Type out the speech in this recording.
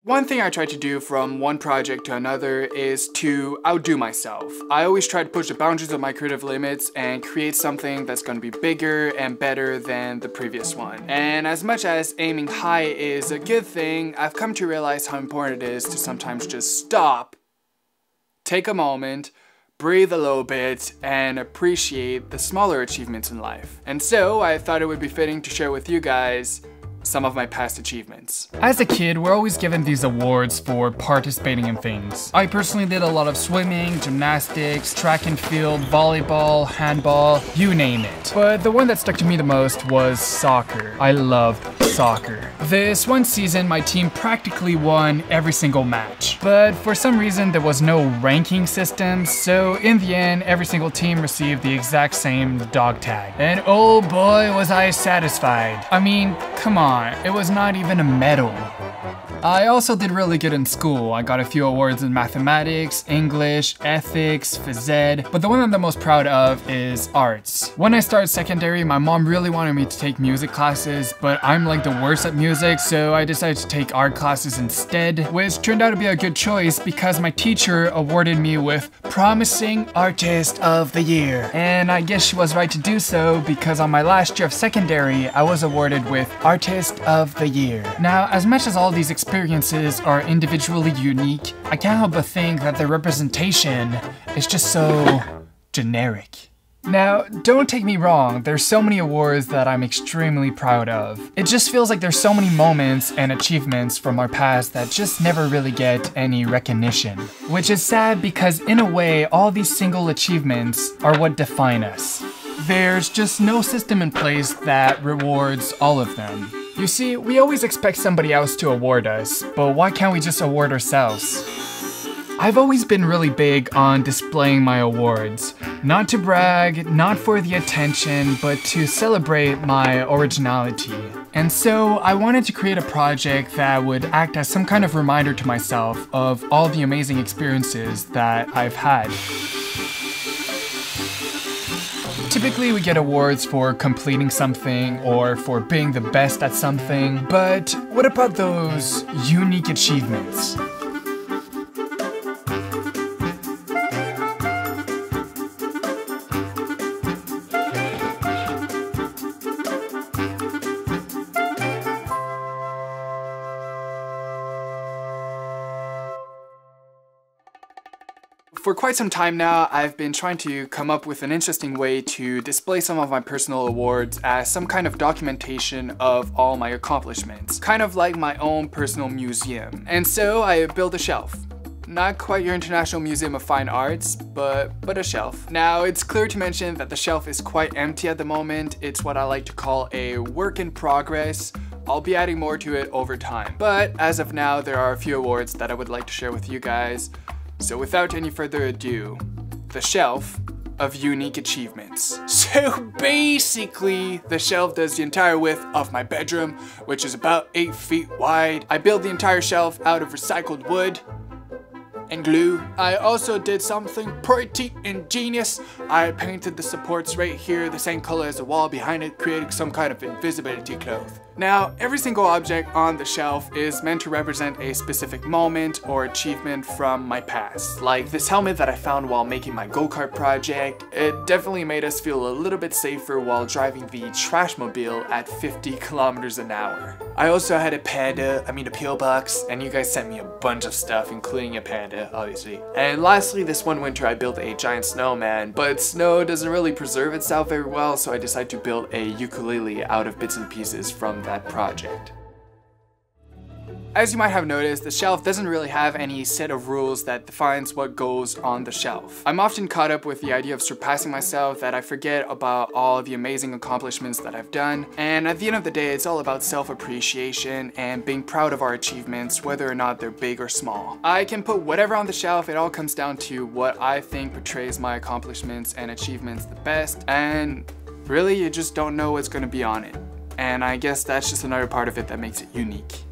One thing I try to do from one project to another is to outdo myself. I always try to push the boundaries of my creative limits and create something that's going to be bigger and better than the previous one. And as much as aiming high is a good thing, I've come to realize how important it is to sometimes just stop, take a moment, breathe a little bit, and appreciate the smaller achievements in life. And so I thought it would be fitting to share with you guys some of my past achievements. As a kid, we're always given these awards for participating in things. I personally did a lot of swimming, gymnastics, track and field, volleyball, handball, you name it. But the one that stuck to me the most was soccer. I loved soccer. This one season, my team practically won every single match. But for some reason, there was no ranking system, so in the end, every single team received the exact same dog tag. And oh boy, was I satisfied. I mean, come on. It was not even a medal. I also did really good in school. I got a few awards in mathematics, English, ethics, phys ed, but the one I'm the most proud of is arts. When I started secondary, my mom really wanted me to take music classes, but I'm like the worst at music, so I decided to take art classes instead, which turned out to be a good choice because my teacher awarded me with Promising Artist of the Year. And I guess she was right to do so because on my last year of secondary, I was awarded with Artist of the Year. Now, as much as all these experiences are individually unique, I can't help but think that the representation is just so generic. Now, don't take me wrong, there's so many awards that I'm extremely proud of. It just feels like there's so many moments and achievements from our past that just never really get any recognition. Which is sad because in a way, all these single achievements are what define us. There's just no system in place that rewards all of them. You see, we always expect somebody else to award us, but why can't we just award ourselves? I've always been really big on displaying my awards. Not to brag, not for the attention, but to celebrate my originality. And so I wanted to create a project that would act as some kind of reminder to myself of all the amazing experiences that I've had. Typically we get awards for completing something or for being the best at something, but what about those unique achievements? For quite some time now, I've been trying to come up with an interesting way to display some of my personal awards as some kind of documentation of all my accomplishments, kind of like my own personal museum. And so I built a shelf. Not quite your International Museum of Fine Arts, but a shelf. Now, it's clear to mention that the shelf is quite empty at the moment. It's what I like to call a work in progress. I'll be adding more to it over time. But as of now, there are a few awards that I would like to share with you guys. So without any further ado, the shelf of unique achievements. So basically, the shelf does the entire width of my bedroom, which is about 8 feet wide. I built the entire shelf out of recycled wood and glue. I also did something pretty ingenious. I painted the supports right here the same color as the wall behind it, creating some kind of invisibility cloth. Now, every single object on the shelf is meant to represent a specific moment or achievement from my past. Like this helmet that I found while making my go-kart project. It definitely made us feel a little bit safer while driving the trashmobile at 50 kilometers an hour. I also had a panda, a PO box, and you guys sent me a bunch of stuff, including a panda, obviously. And lastly, this one winter I built a giant snowman, but snow doesn't really preserve itself very well, so I decided to build a ukulele out of bits and pieces from that project. As you might have noticed, the shelf doesn't really have any set of rules that defines what goes on the shelf. I'm often caught up with the idea of surpassing myself that I forget about all the amazing accomplishments that I've done, and at the end of the day, it's all about self-appreciation and being proud of our achievements, whether or not they're big or small. I can put whatever on the shelf, it all comes down to what I think portrays my accomplishments and achievements the best, and really, you just don't know what's going to be on it. And I guess that's just another part of it that makes it unique.